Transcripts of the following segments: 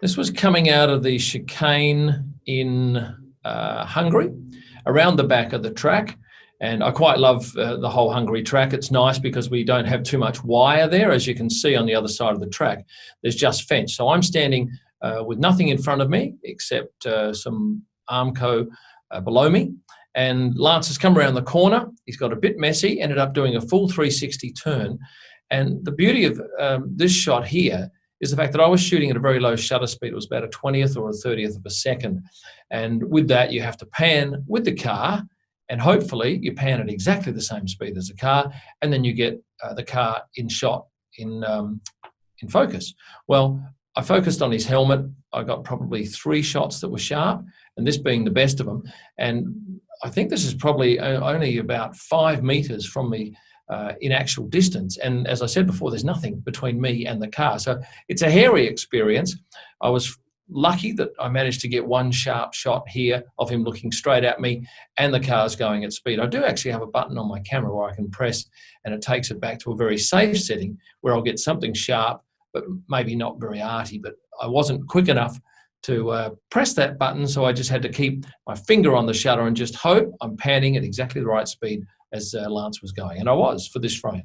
This was coming out of the chicane in Hungary, around the back of the track. And I quite love the whole Hungary track. It's nice because we don't have too much wire there. As you can see on the other side of the track, there's just fence. So I'm standing with nothing in front of me except some Armco below me. And Lance has come around the corner. He's got a bit messy, ended up doing a full 360 turn. And the beauty of this shot here is the fact that I was shooting at a very low shutter speed. It was about a 20th or a 30th of a second. And with that, you have to pan with the car, and hopefully you pan at exactly the same speed as the car, and then you get the car in shot, in focus. Well, I focused on his helmet. I got probably 3 shots that were sharp, and this being the best of them. And I think this is probably only about 5 meters from me in actual distance. And as I said before, there's nothing between me and the car. So it's a hairy experience. I was lucky that I managed to get 1 sharp shot here of him looking straight at me and the car's going at speed. I do actually have a button on my camera where I can press and it takes it back to a very safe setting where I'll get something sharp, but maybe not very arty. But I wasn't quick enough to press that button, so I just had to keep my finger on the shutter and just hope I'm panning at exactly the right speed as Lance was going. And I was for this frame.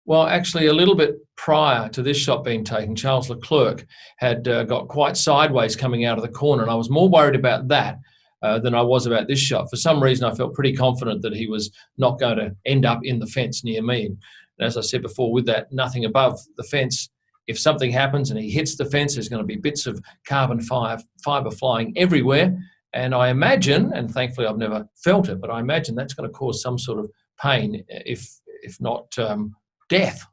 Well, actually, a little bit prior to this shot being taken, Charles Leclerc had got quite sideways coming out of the corner, and I was more worried about that than I was about this shot. For some reason, I felt pretty confident that he was not going to end up in the fence near me. And as I said before, with that nothing above the fence, if something happens and he hits the fence, there's going to be bits of carbon fibre flying everywhere. And I imagine, and thankfully I've never felt it, but I imagine that's going to cause some sort of pain, if not death.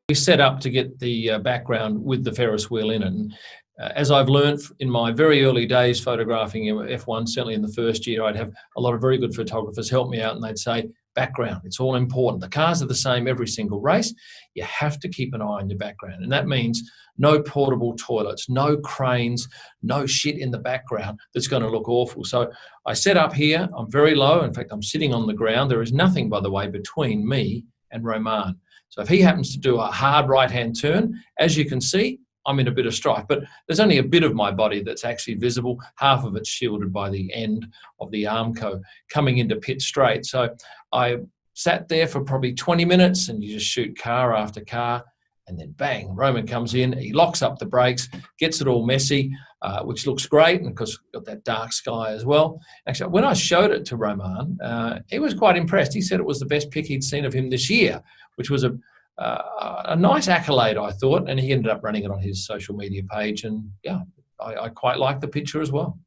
We set up to get the background with the Ferris wheel in it. And as I've learned in my very early days photographing F1, certainly in the first year, I'd have a lot of very good photographers help me out, and they'd say, background, it's all important. The cars are the same every single race. You have to keep an eye on your background. And that means no portable toilets, no cranes, no shit in the background that's going to look awful. So I set up here. I'm very low. In fact, I'm sitting on the ground. There is nothing, by the way, between me and Romain. So if he happens to do a hard right-hand turn, as you can see, I'm in a bit of strife, but there's only a bit of my body that's actually visible. Half of it's shielded by the end of the Armco coming into pit straight. So I sat there for probably 20 minutes and you just shoot car after car, and then bang, Roman comes in, he locks up the brakes, gets it all messy, which looks great, and of course got that dark sky as well. Actually, when I showed it to Roman, he was quite impressed. He said it was the best pick he'd seen of him this year, which was a nice accolade, I thought, and he ended up running it on his social media page, and yeah, I quite like the picture as well.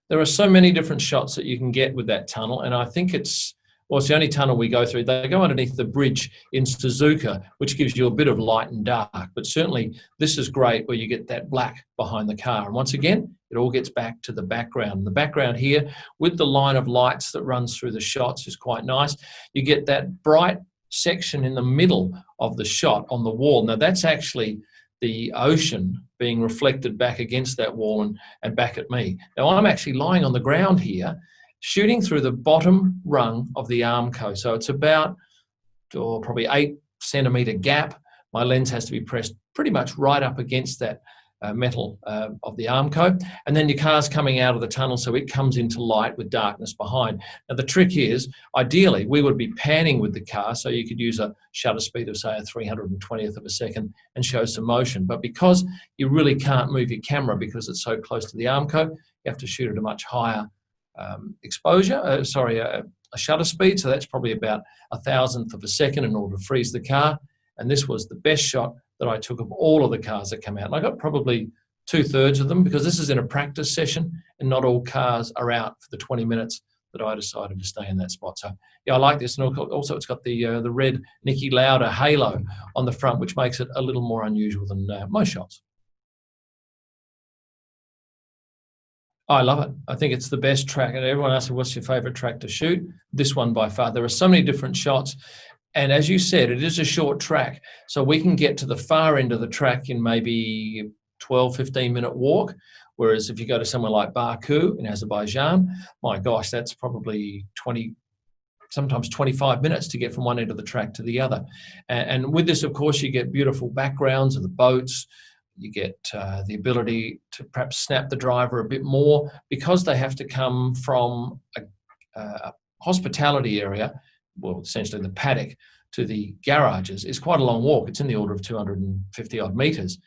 There are so many different shots that you can get with that tunnel, and I think it's the only tunnel we go through. They go underneath the bridge in SUZUKA, which gives you a bit of light and dark, but certainly this is great where you get that black behind the car. And once again, it all gets back to the background. The background here with the line of lights that runs through the shots is quite nice. You get that bright section in the middle of the shot on the wall. Now that's actually the ocean being reflected back against that wall and back at me. Now I'm actually lying on the ground here, shooting through the bottom rung of the Armco. So it's about probably 8 centimetre gap. My lens has to be pressed pretty much right up against that metal of the Armco. And then your car's coming out of the tunnel, so it comes into light with darkness behind. Now the trick is, ideally, we would be panning with the car, so you could use a shutter speed of, say, a 320th of a second and show some motion. But because you really can't move your camera because it's so close to the Armco, you have to shoot at a much higher a shutter speed. So that's probably about 1,000th of a second in order to freeze the car. And this was the best shot that I took of all of the cars that come out. And I got probably 2/3 of them because this is in a practice session and not all cars are out for the 20 minutes that I decided to stay in that spot. So yeah, I like this. And also it's got the red Niki Lauda halo on the front, which makes it a little more unusual than most shots. I love it. I think it's the best track. And everyone asks me, what's your favorite track to shoot? This one by far. There are so many different shots. And as you said, it is a short track. So we can get to the far end of the track in maybe 12, 15-minute walk. Whereas if you go to somewhere like Baku in Azerbaijan, my gosh, that's probably 20 sometimes 25 minutes to get from one end of the track to the other. And with this, of course, you get beautiful backgrounds of the boats. You get the ability to perhaps snap the driver a bit more because they have to come from a hospitality area, well, essentially the paddock, to the garages. It's quite a long walk. It's in the order of 250 odd metres,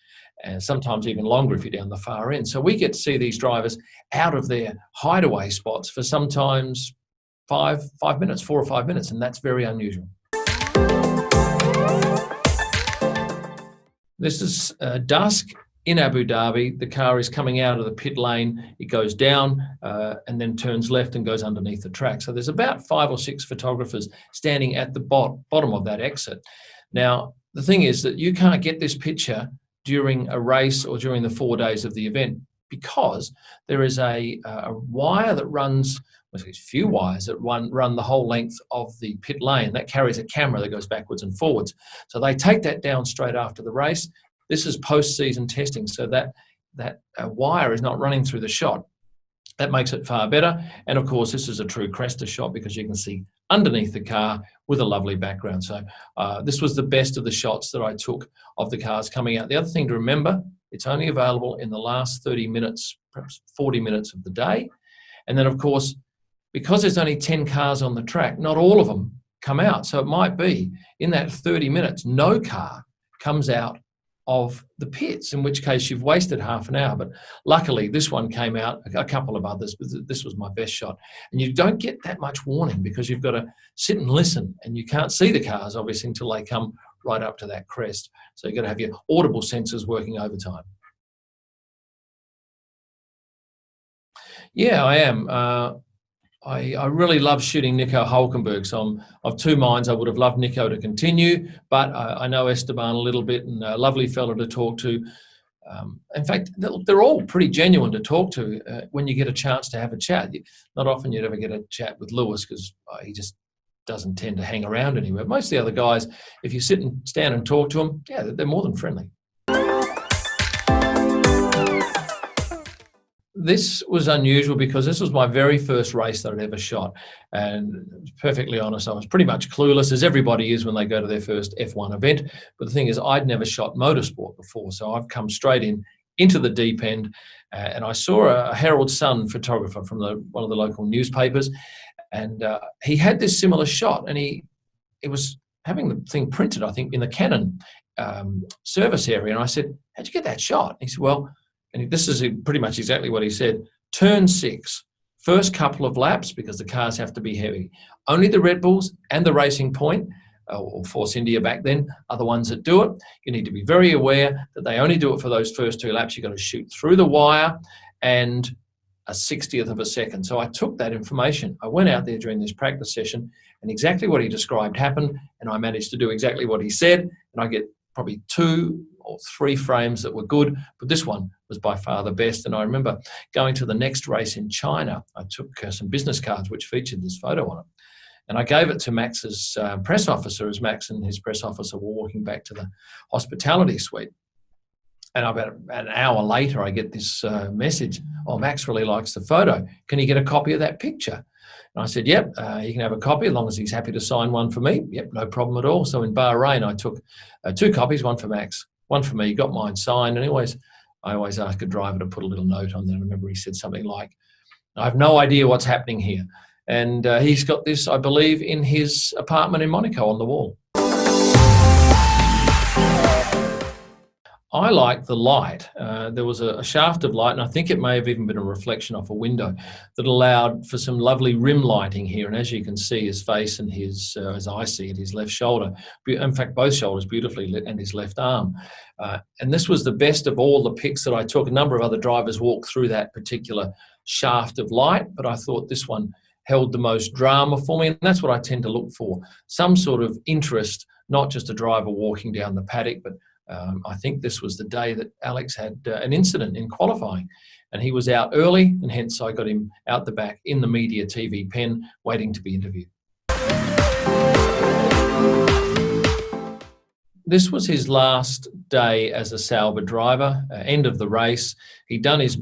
and sometimes even longer if you're down the far end. So we get to see these drivers out of their hideaway spots for sometimes 4 or 5 minutes, and that's very unusual. This is dusk in Abu Dhabi. The car is coming out of the pit lane. It goes down and then turns left and goes underneath the track. So there's about 5 or 6 photographers standing at the bottom of that exit. Now, the thing is that you can't get this picture during a race or during the 4 days of the event because there is a wire that runs, well, there's a few wires that run the whole length of the pit lane. That carries a camera that goes backwards and forwards. So they take that down straight after the race. This is post-season testing, so that wire is not running through the shot. That makes it far better. And of course, this is a true Cresta shot because you can see underneath the car with a lovely background. So this was the best of the shots that I took of the cars coming out. The other thing to remember, it's only available in the last 30 minutes, perhaps 40 minutes of the day. And then of course, because there's only 10 cars on the track, not all of them come out. So it might be in that 30 minutes, no car comes out of the pits, in which case you've wasted half an hour. But luckily this one came out, a couple of others, but this was my best shot. And you don't get that much warning because you've got to sit and listen, and you can't see the cars obviously until they come right up to that crest. So you've got to have your audible sensors working overtime. Yeah, I am. I really love shooting Nico Hülkenberg, so I'm of two minds. I would have loved Nico to continue, but I know Esteban a little bit, and a lovely fella to talk to. In fact, they're all pretty genuine to talk to when you get a chance to have a chat. Not often you'd ever get a chat with Lewis because he just doesn't tend to hang around anywhere. Most of the other guys, if you sit and stand and talk to them, yeah, they're more than friendly. This was unusual because this was my very first race that I'd ever shot. And to be perfectly honest, I was pretty much clueless, as everybody is when they go to their first F1 event. But the thing is, I'd never shot motorsport before. So I've come straight into the deep end. And I saw a Herald Sun photographer from one of the local newspapers. And he had this similar shot. And he was having the thing printed, I think, in the Canon service area. And I said, "How'd you get that shot?" And he said, "Well," and this is pretty much exactly what he said, "Turn 6, first couple of laps, because the cars have to be heavy. Only the Red Bulls and the Racing Point, or Force India back then, are the ones that do it. You need to be very aware that they only do it for those first 2 laps. You've got to shoot through the wire and a 60th of a second." So I took that information. I went out there during this practice session, and exactly what he described happened, and I managed to do exactly what he said, and I get probably 2 or 3 frames that were good, but this one was by far the best. And I remember going to the next race in China. I took some business cards which featured this photo on it, and I gave it to Max's press officer as Max and his press officer were walking back to the hospitality suite. And about an hour later, I get this message, "Oh, Max really likes the photo. Can he get a copy of that picture?" And I said, "Yep, he can have a copy as long as he's happy to sign one for me." "Yep, no problem at all." So in Bahrain, I took 2 copies, one for Max, one for me, got mine signed. And I always ask a driver to put a little note on there. I remember he said something like, "I have no idea what's happening here." And he's got this, I believe, in his apartment in Monaco on the wall. I like the light. There was a shaft of light, and I think it may have even been a reflection off a window that allowed for some lovely rim lighting here. And as you can see, his face and his, as I see it, his left shoulder, in fact, both shoulders beautifully lit, and his left arm. And this was the best of all the pics that I took. A number of other drivers walked through that particular shaft of light, but I thought this one held the most drama for me. And that's what I tend to look for. Some sort of interest, not just a driver walking down the paddock, but I think this was the day that Alex had an incident in qualifying, and he was out early, and hence I got him out the back in the media TV pen waiting to be interviewed. This was his last day as a Sauber driver, end of the race. He'd done his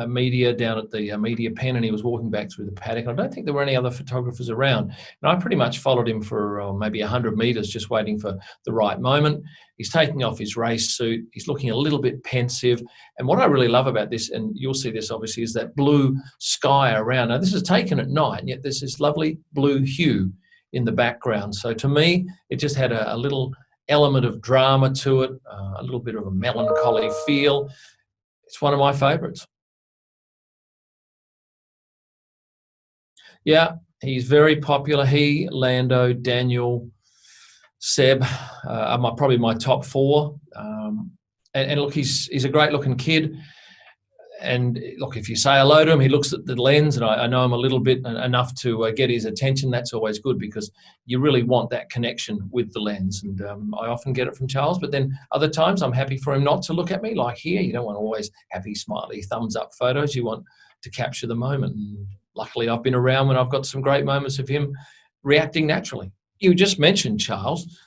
media down at the media pen, and he was walking back through the paddock. I don't think there were any other photographers around. And I pretty much followed him for maybe 100 metres, just waiting for the right moment. He's taking off his race suit. He's looking a little bit pensive. And what I really love about this, and you'll see this obviously, is that blue sky around. Now, this is taken at night, and yet there's this lovely blue hue in the background. So to me, it just had a little element of drama to it, a little bit of a melancholy feel. It's one of my favourites. Yeah, he's very popular. He, Lando, Daniel, Seb are probably my top four. And look, he's a great-looking kid. And look, if you say hello to him, he looks at the lens, and I know him a little bit enough to get his attention. That's always good, because you really want that connection with the lens. And I often get it from Charles, but then other times I'm happy for him not to look at me. Like here, you don't want always happy, smiley, thumbs up photos. You want to capture the moment. And luckily, I've been around when I've got some great moments of him reacting naturally. You just mentioned Charles.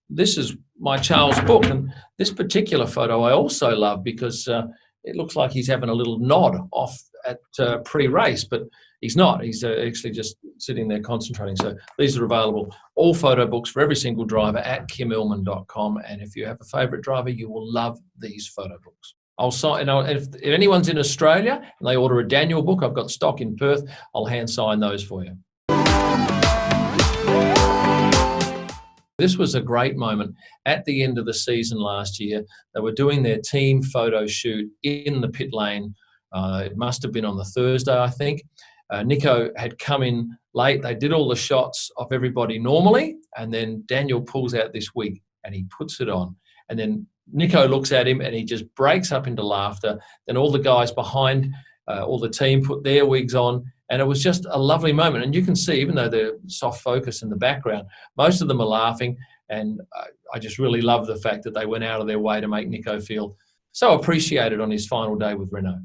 This is my Charles book, and this particular photo I also love because it looks like he's having a little nod off at pre-race, but he's not. He's actually just sitting there concentrating. So these are available, all photo books for every single driver at kymillman.com. And if you have a favourite driver, you will love these photo books. I'll sign. If anyone's in Australia and they order a Daniel book, I've got stock in Perth. I'll hand sign those for you. This was a great moment at the end of the season last year. They were doing their team photo shoot in the pit lane. It must have been on the Thursday, I think. Nico had come in late. They did all the shots of everybody normally, and then Daniel pulls out this wig and he puts it on. And then Nico looks at him and he just breaks up into laughter. Then all the guys behind, all the team put their wigs on. And it was just a lovely moment. And you can see, even though they're soft focus in the background, most of them are laughing. And I just really love the fact that they went out of their way to make Nico feel so appreciated on his final day with Renault.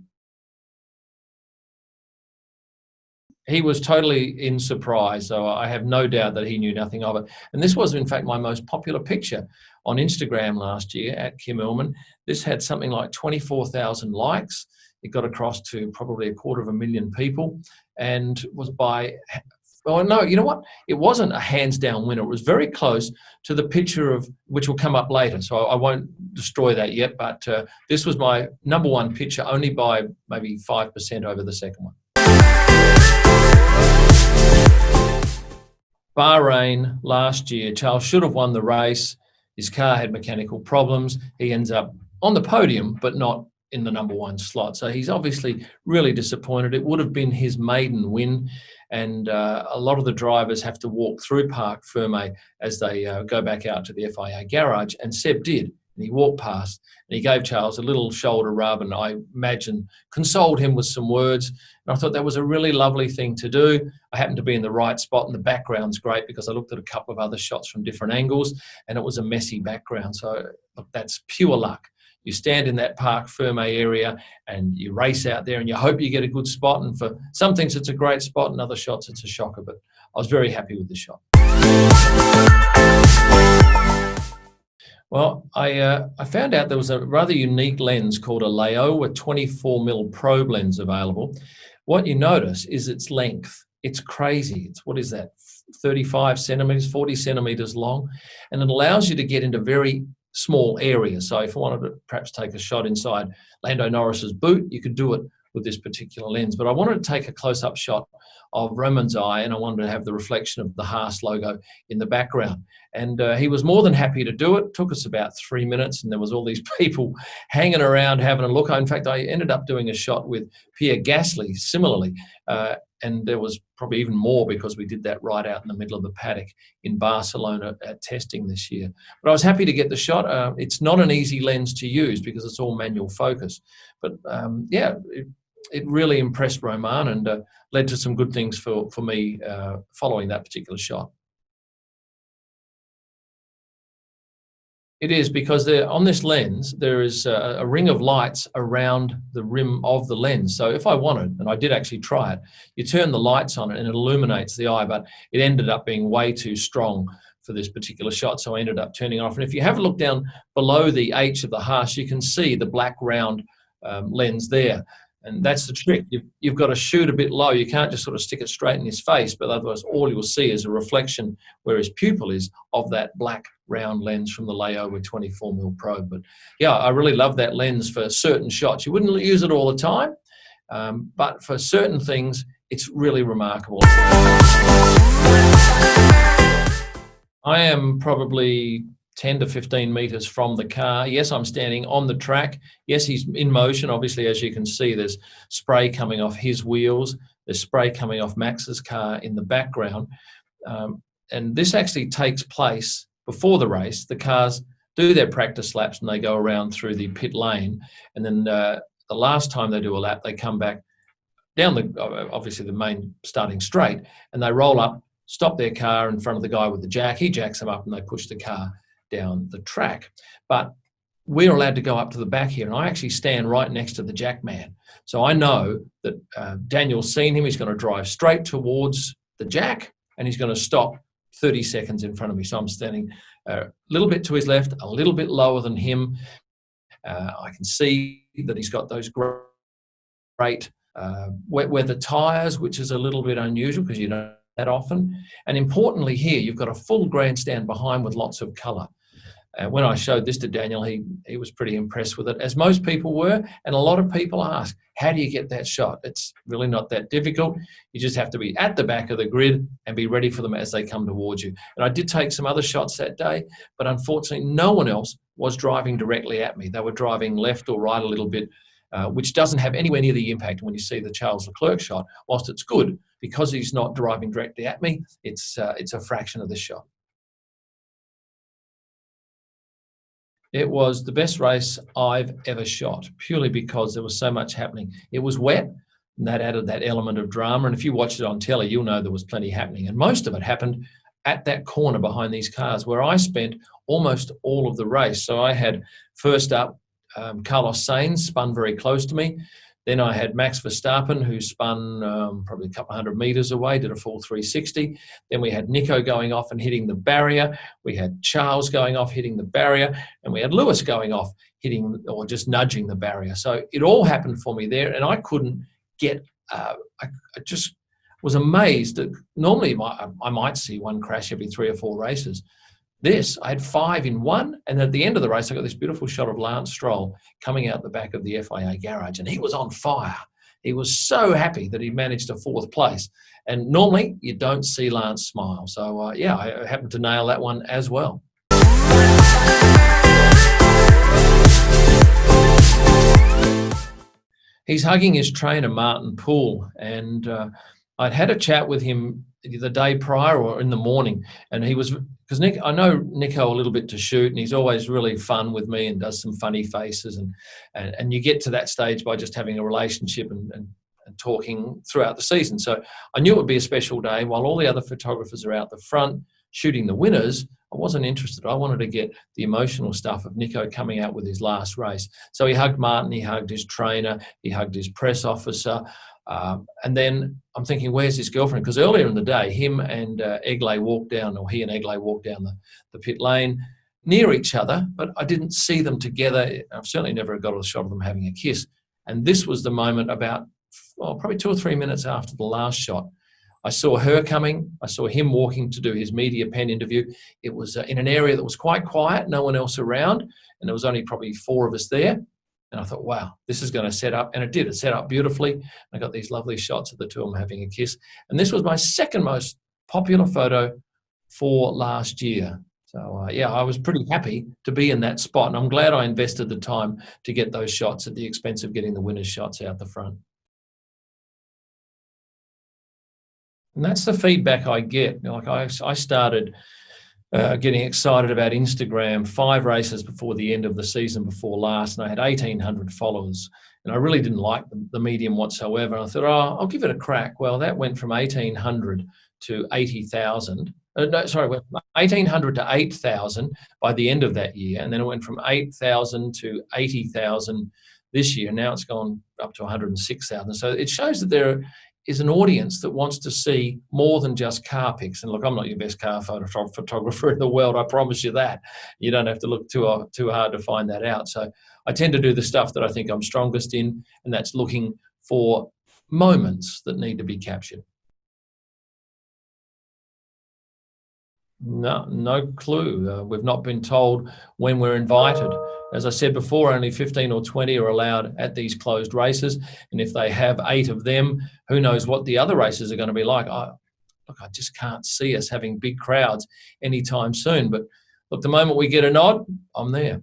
He was totally in surprise, so I have no doubt that he knew nothing of it. And this was, in fact, my most popular picture on Instagram last year at Kym Illman. This had something like 24,000 likes. It got across to probably 250,000 people, and was by, well, no, you know what? It wasn't a hands-down winner. It was very close to the picture of, which will come up later, so I won't destroy that yet, but this was my number one picture, only by maybe 5% over the second one. Bahrain last year, Charles should have won the race. His car had mechanical problems. He ends up on the podium, but not in the number one slot. So he's obviously really disappointed. It would have been his maiden win. And a lot of the drivers have to walk through Parc Fermé as they go back out to the FIA garage. And Seb did. And he walked past and he gave Charles a little shoulder rub, and I imagine consoled him with some words. And I thought that was a really lovely thing to do. I happened to be in the right spot, and the background's great because I looked at a couple of other shots from different angles, and it was a messy background. So look, that's pure luck. You stand in that Parc Fermé area and you race out there and you hope you get a good spot. And for some things, it's a great spot, and other shots, it's a shocker. But I was very happy with the shot. Well, I found out there was a rather unique lens called a Laowa 24mm probe lens available. What you notice is its length. It's crazy. It's, what is that, 35 centimetres, 40 centimetres long. And it allows you to get into very small areas. So if I wanted to perhaps take a shot inside Lando Norris's boot, you could do it with this particular lens. But I wanted to take a close-up shot of Romain's eye, and I wanted to have the reflection of the Haas logo in the background. And he was more than happy to do it. It took us about 3 minutes, and there was all these people hanging around having a look. In fact, I ended up doing a shot with Pierre Gasly similarly, and there was probably even more because we did that right out in the middle of the paddock in Barcelona at testing this year. But I was happy to get the shot. It's not an easy lens to use because it's all manual focus. But yeah, it really impressed Romain and led to some good things for me following that particular shot. It is because on this lens, there is a ring of lights around the rim of the lens. So if I wanted, and I did actually try it, you turn the lights on it and it illuminates the eye, but it ended up being way too strong for this particular shot, so I ended up turning it off. And if you have a look down below the H of the hush, you can see the black round lens there. And that's the trick. You've got to shoot a bit low. You can't just sort of stick it straight in his face, but otherwise all you'll see is a reflection where his pupil is of that black round lens from the layover 24mm probe. But yeah, I really love that lens for certain shots. You wouldn't use it all the time, but for certain things, it's really remarkable. I am probably 10 to 15 metres from the car. Yes, I'm standing on the track. Yes, he's in motion. Obviously, as you can see, there's spray coming off his wheels. There's spray coming off Max's car in the background. And this actually takes place before the race. The cars do their practice laps and they go around through the pit lane. And then the last time they do a lap, they come back down obviously the main starting straight, and they roll up, stop their car in front of the guy with the jack. He jacks them up and they push the car down the track. But we're allowed to go up to the back here, and I actually stand right next to the jack man. So I know that Daniel's seen him. He's going to drive straight towards the jack, and he's going to stop 30 seconds in front of me. So I'm standing a little bit to his left, a little bit lower than him. I can see that he's got those great wet weather tyres, which is a little bit unusual because you don't that often. And importantly here, you've got a full grandstand behind with lots of colour. When I showed this to Daniel, he was pretty impressed with it, as most people were. And a lot of people ask, how do you get that shot? It's really not that difficult. You just have to be at the back of the grid and be ready for them as they come towards you. And I did take some other shots that day, but unfortunately no one else was driving directly at me. They were driving left or right a little bit, which doesn't have anywhere near the impact when you see the Charles Leclerc shot. Whilst it's good, because he's not driving directly at me, it's a fraction of the shot. It was the best race I've ever shot, purely because there was so much happening. It was wet, and that added that element of drama. And if you watched it on telly, you'll know there was plenty happening. And most of it happened at that corner behind these cars, where I spent almost all of the race. So I had, first up, Carlos Sainz spun very close to me. Then I had Max Verstappen, who spun probably a couple hundred metres away, did a full 360. Then we had Nico going off and hitting the barrier. We had Charles going off, hitting the barrier. And we had Lewis going off, hitting or just nudging the barrier. So it all happened for me there. And I couldn't get, I just was amazed that normally I might see one crash every 3 or 4 races. This, I had 5 in one, and at the end of the race, I got this beautiful shot of Lance Stroll coming out the back of the FIA garage, and he was on fire. He was so happy that he managed a 4th place, and normally you don't see Lance smile. So, yeah, I happened to nail that one as well. He's hugging his trainer, Martin Poole, and I'd had a chat with him the day prior or in the morning, and he was, because I know Nico a little bit to shoot, and he's always really fun with me and does some funny faces, and you get to that stage by just having a relationship and talking throughout the season. So I knew it would be a special day. While all the other photographers are out the front shooting the winners, I wasn't interested. I wanted to get the emotional stuff of Nico coming out with his last race. So he hugged Martin, he hugged his trainer, he hugged his press officer. And then I'm thinking, where's his girlfriend? Because earlier in the day, him and Eglay walked down, or he and Eglay walked down the pit lane near each other, but I didn't see them together. I've certainly never got a shot of them having a kiss. And this was the moment about, probably 2 or 3 minutes after the last shot. I saw her coming. I saw him walking to do his media pen interview. It was in an area that was quite quiet, no one else around, and there was only probably 4 of us there. And I thought, wow, this is going to set up. And it did. It set up beautifully. I got these lovely shots of the two of them having a kiss. And this was my second most popular photo for last year. So, yeah, I was pretty happy to be in that spot. And I'm glad I invested the time to get those shots at the expense of getting the winner's shots out the front. And that's the feedback I get. Like I started getting excited about Instagram 5 races before the end of the season before last, and I had 1,800 followers, and I really didn't like the medium whatsoever. And I thought, I'll give it a crack. Well, that went from 1,800 to 80,000. Went from 1,800 to 8,000 by the end of that year, and then it went from 8,000 to 80,000 this year. Now it's gone up to 106,000. So it shows that is an audience that wants to see more than just car pics. And look, I'm not your best car photographer in the world, I promise you that. You don't have to look too hard to find that out. So I tend to do the stuff that I think I'm strongest in, and that's looking for moments that need to be captured. No clue. We've not been told when we're invited. As I said before, only 15 or 20 are allowed at these closed races. And if they have 8 of them, who knows what the other races are going to be like. Look, I just can't see us having big crowds anytime soon. But look, the moment we get a nod, I'm there.